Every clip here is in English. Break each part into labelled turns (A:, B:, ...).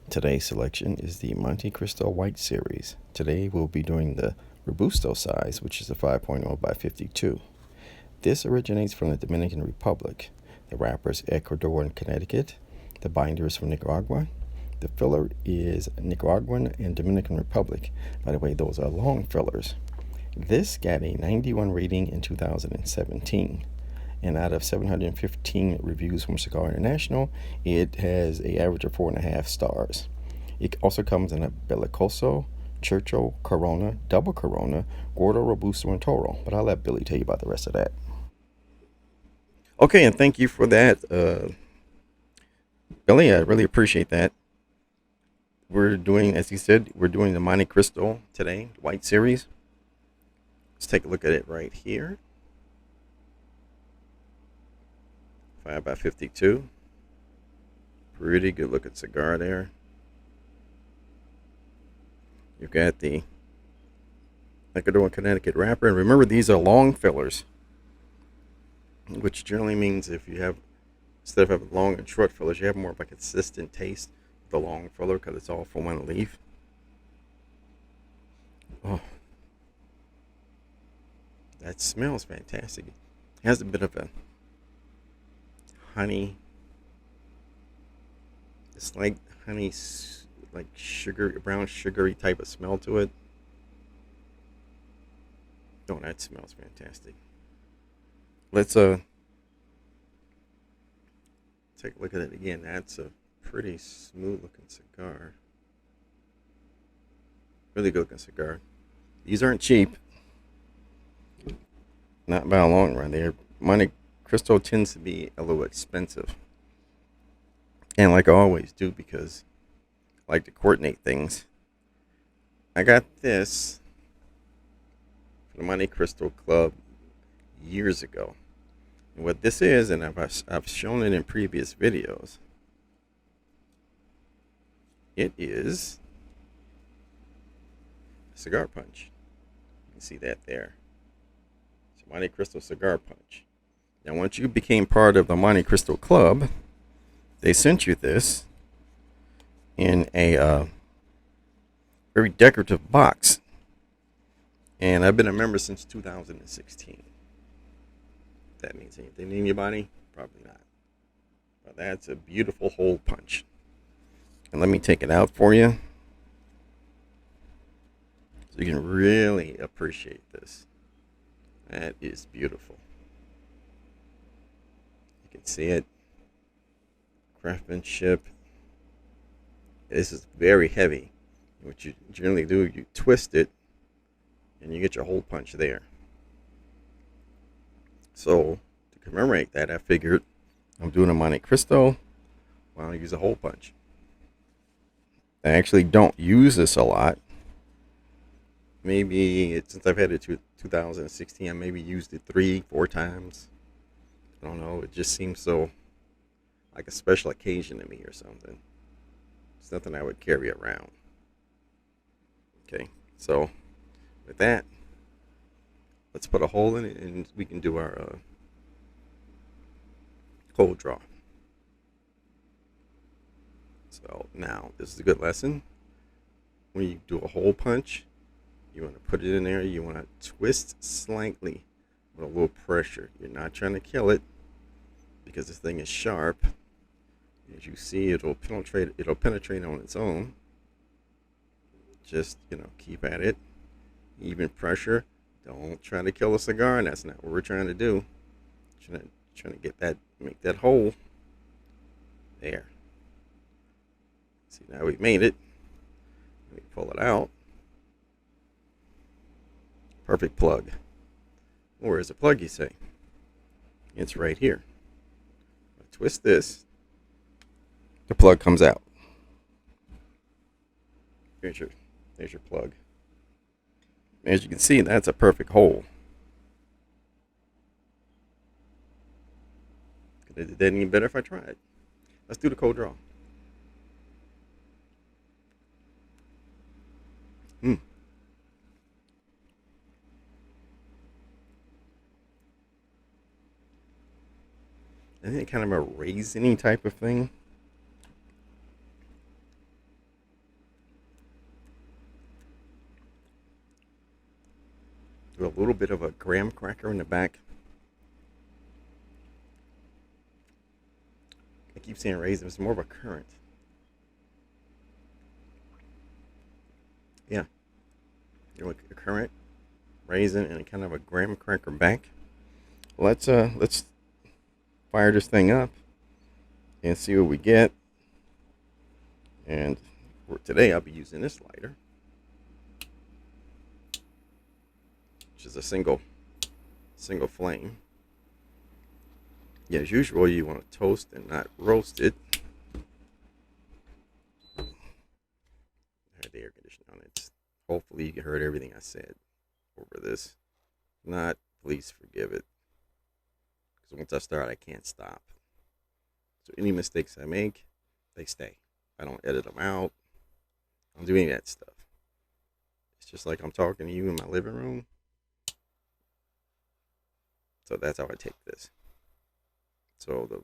A: Today's selection is the Montecristo White series. Today we'll be doing the Robusto size, which is a 5.0 by 52. This originates from the Dominican Republic. The wrapper is Ecuador and Connecticut. The binder is from Nicaragua. The filler is Nicaraguan and Dominican Republic. By the way, those are long fillers. This got a 91 rating in 2017. And out of 715 reviews from Cigar International, it has an average of 4.5 stars. It also comes in a Bellicoso, Churchill, Corona, Double Corona, Gordo, Robusto, and Toro. But I'll let Billy tell you about the rest of that. Okay, and thank you for that, Billy. I really appreciate that. We're doing, as he said, we're doing the Montecristo today, White Series. Let's take a look at it right here. 5 by 52. Pretty good looking cigar there. You've got the Ecuador, Connecticut wrapper. And remember, these are long fillers, which generally means if you have, instead of having long and short fillers, you have more of a consistent taste with the long filler because it's all from one leaf. Oh, that smells fantastic. It has a bit of a honey. It's like honey, like sugar, brown sugary type of smell to it. Oh, that smells fantastic. Let's take a look at it again. That's a pretty smooth looking cigar. Really good looking cigar. These aren't cheap. Not by a long run. Monte Cristo tends to be a little expensive. And like I always do, because I like to coordinate things, I got this from the Monte Cristo Club years ago. And what this is, and I've shown it in previous videos, it is a cigar punch. You can see that there. It's a Monte Cristo cigar punch. Now, once you became part of the Monte Cristo Club, they sent you this in a very decorative box. And I've been a member since 2016. If that means anything to anybody? Probably not. But that's a beautiful hole punch. And let me take it out for you so you can really appreciate this. That is beautiful. You can see it. Craftsmanship. This is very heavy. What you generally do, you twist it and you get your hole punch there. So to commemorate that, I figured I'm doing a Monte Cristo. Why don't I use a hole punch? I actually don't use this a lot. Maybe since I've had it to 2016, I maybe used it 3-4 times. I don't know. It just seems so like a special occasion to me or something. It's nothing I would carry around. Okay, so with that, let's put a hole in it and we can do our cold draw. So now, this is a good lesson. When you do a hole punch, you want to put it in there. You want to twist slightly with a little pressure. You're not trying to kill it because this thing is sharp. As you see, it'll penetrate. It'll penetrate on its own. Just keep at it. Even pressure. Don't try to kill a cigar. And that's not what we're trying to do. Trying to get that, make that hole. There. See, now we've made it. Let me pull it out. Perfect plug. Where is the plug, you say? It's right here. I twist this. The plug comes out. There's your plug. As you can see, that's a perfect hole. Could have did that any better if I tried. Let's do the cold draw. I think kind of a raisiny type of thing. little bit of a graham cracker in the back. I keep saying raisin. It's more of a currant. Yeah, a currant, raisin, and kind of a graham cracker back. Let's fire this thing up and see what we get. And for today, I'll be using this lighter, which is a single flame. Yeah, as usual, you want to toast and not roast it. I had the air conditioning on it. Hopefully, you heard everything I said over this. If not, please forgive it. Because once I start, I can't stop. So any mistakes I make, they stay. I don't edit them out. I don't do any of that stuff. It's just like I'm talking to you in my living room. So that's how I take this. So the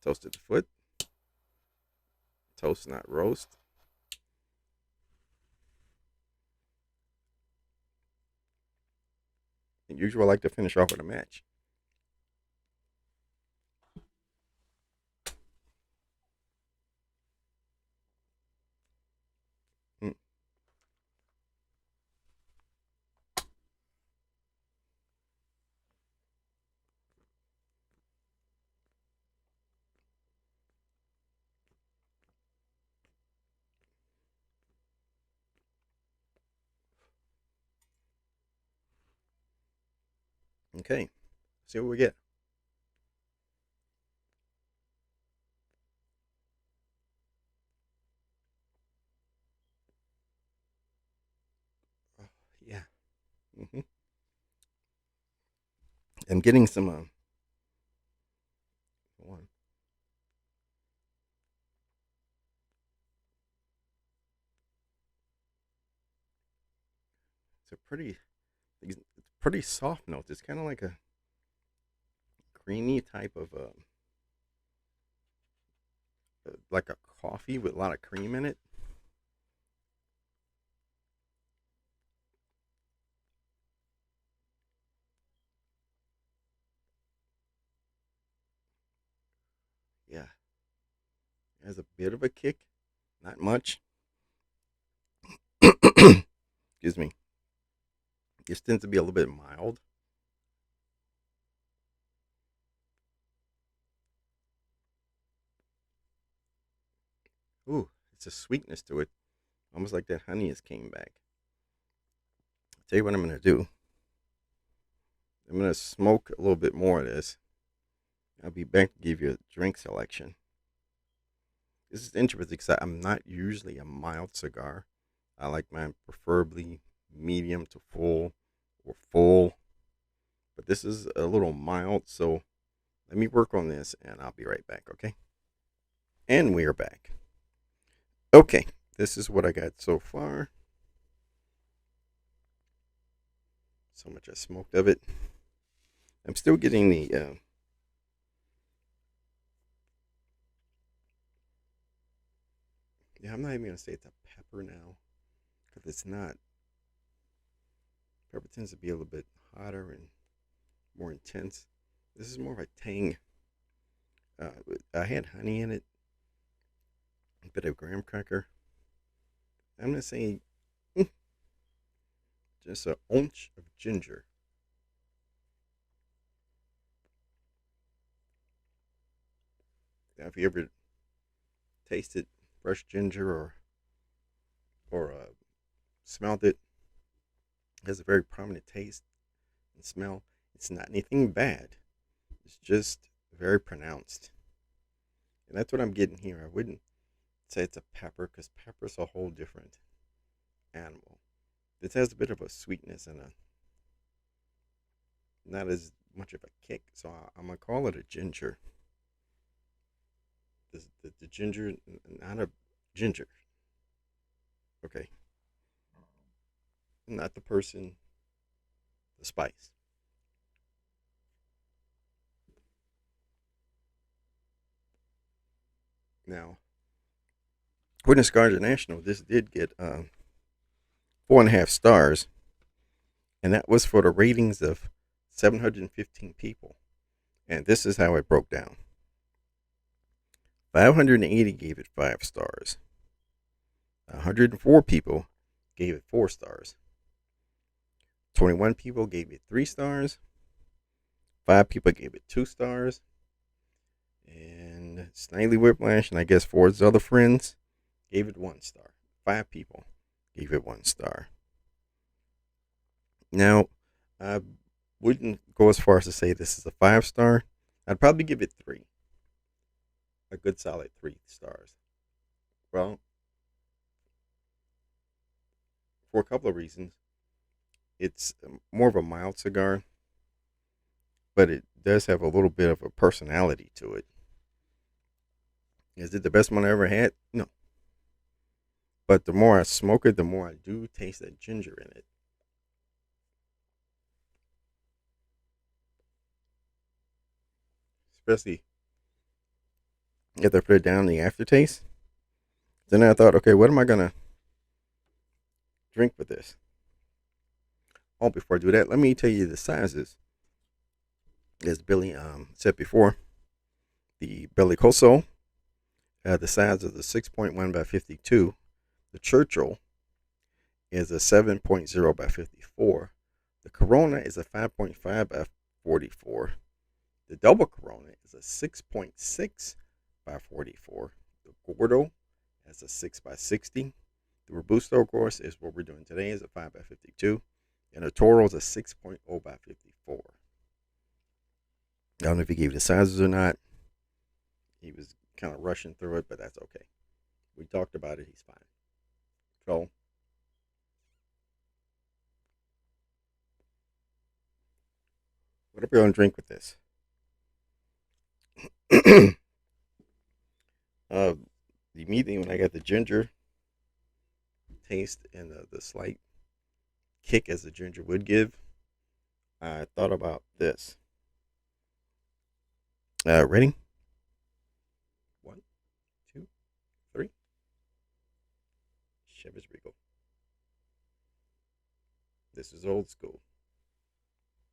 A: toasted foot, toast not roast. And usually I like to finish off with a match. Mm. Okay, see what we get. Oh, yeah. hmm I'm getting some one. It's a pretty soft note. It's kind of like a creamy type of like a coffee with a lot of cream in it. Yeah, it has a bit of a kick, not much. Excuse me. This tends to be a little bit mild. Ooh, it's a sweetness to it, almost like that honey has came back. I'll tell you what I'm gonna do. I'm gonna smoke a little bit more of this. I'll be back to give you a drink selection. This is interesting because I'm not usually a mild cigar. I like mine preferably medium to full or full, but this is a little mild. So let me work on this and I'll be right back, okay? And we are back. Okay, this is what I got so far. So much I smoked of it. I'm still getting the yeah, I'm not even gonna say it's a pepper now because it's not. Pepper tends to be a little bit hotter and more intense. This is more of a tang. I had honey in it, a bit of graham cracker. I'm gonna say just a ounce of ginger. Now, if you ever tasted fresh ginger or smelled it, it has a very prominent taste and smell. It's not anything bad. It's just very pronounced, and that's what I'm getting here. I wouldn't say it's a pepper because pepper's a whole different animal. This has a bit of a sweetness and a not as much of a kick, so I'm gonna call it a ginger. The ginger, not a ginger. Okay, not the person, the spice. Now, Witness Scars International, this did get 4.5 stars. And that was for the ratings of 715 people. And this is how it broke down. 580 gave it 5 stars. 104 people gave it 4 stars. 21 people gave it 3 stars. 5 people gave it 2 stars. And Snidely Whiplash, and I guess Ford's other friends, gave it 1 star. 5 people gave it 1 star. Now, I wouldn't go as far as to say this is a 5 star. I'd probably give it 3. A good solid 3 stars. Well, for a couple of reasons. It's more of a mild cigar, but it does have a little bit of a personality to it. Is it the best one I ever had? No. But the more I smoke it, the more I do taste that ginger in it. Especially if I put it down in the aftertaste. Then I thought, okay, what am I going to drink with this? Oh, before I do that, let me tell you the sizes. As Billy said before, the Bellicoso, the size is a 6.1 by 52. The Churchill is a 7.0 by 54. The Corona is a 5.5 by 44. The double Corona is a 6.6 by 44. The Gordo has a 6 by 60. The Robusto, of course, is what we're doing today, is a 5 by 52. And the Toro is a 6.0 by 54. I don't know if he gave the sizes or not. He was kind of rushing through it, but that's okay. We talked about it. He's fine. So, what are we going to drink with this? Immediately when I got the ginger taste and the slight kick as the ginger would give, I thought about this. Ready? 1, 2, 3. Chivas Regal. This is old school.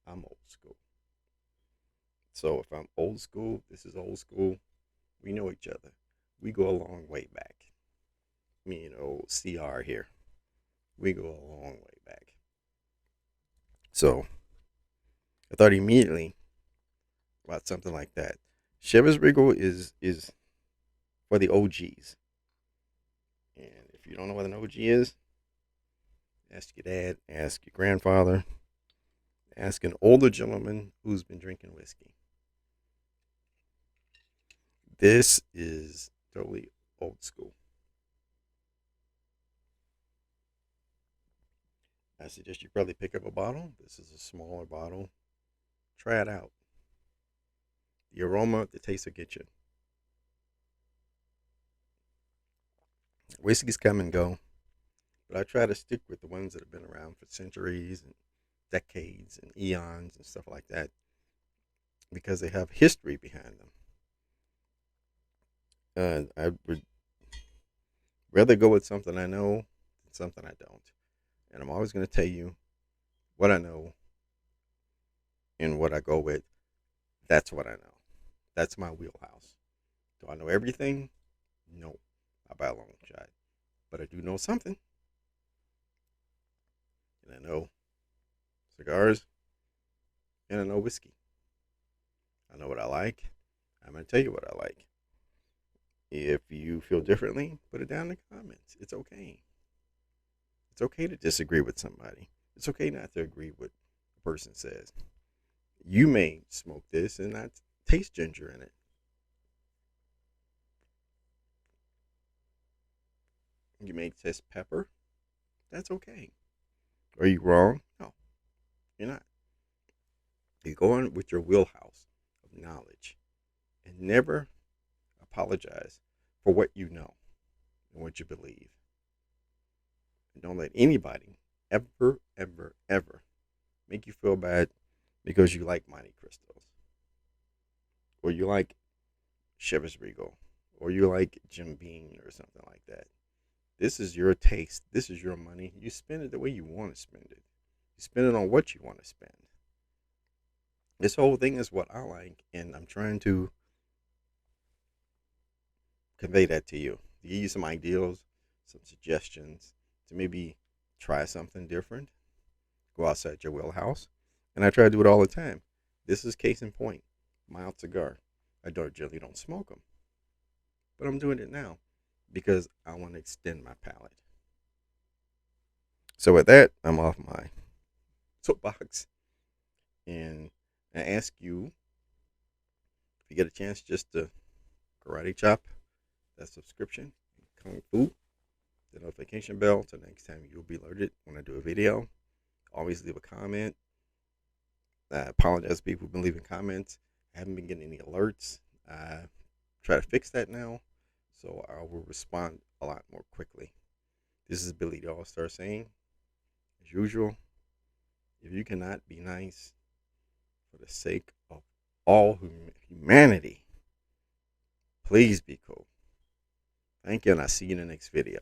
A: I'm old school. So if I'm old school, this is old school. We know each other. We go a long way back. Me and old CR here. We go a long way back. So I thought immediately about something like that. Chivas Regal is for the OGs. And if you don't know what an OG is, ask your dad, ask your grandfather, ask an older gentleman who's been drinking whiskey. This is totally old school. I suggest you probably pick up a bottle. This is a smaller bottle. Try it out. The aroma, the taste will get you. Whiskeys come and go, but I try to stick with the ones that have been around for centuries and decades and eons and stuff like that because they have history behind them. I would rather go with something I know than something I don't. And I'm always going to tell you what I know and what I go with. That's what I know. That's my wheelhouse. Do I know everything? No. I buy a long shot. But I do know something. And I know cigars and I know whiskey. I know what I like. I'm going to tell you what I like. If you feel differently, put it down in the comments. It's okay. It's okay to disagree with somebody. It's okay not to agree with what a person says. You may smoke this and not taste ginger in it. You may taste pepper. That's okay. Are you wrong? No, you're not. You go on with your wheelhouse of knowledge and never apologize for what you know and what you believe. And don't let anybody ever, ever, ever make you feel bad because you like Montecristos or you like Chivas Regal or you like Jim Beam or something like that. This is your taste. This is your money. You spend it the way you want to spend it. You spend it on what you want to spend. This whole thing is what I like, and I'm trying to convey that to you. To give you some ideals, some suggestions to maybe try something different, go outside your wheelhouse. And I try to do it all the time. This is case in point. Mild cigar. I generally don't smoke them, but I'm doing it now because I want to extend my palate. So with that, I'm off my soapbox, and I ask you, if you get a chance, just to karate chop that subscription, kung fu, the notification bell, so next time you'll be alerted when I do a video. Always leave a comment. I apologize to people who've been leaving comments. I haven't been getting any alerts. I try to fix that now, so I will respond a lot more quickly. This is Billy the All-Star saying, as usual, if you cannot be nice for the sake of all humanity, please be cool. Thank you, and I'll see you in the next video.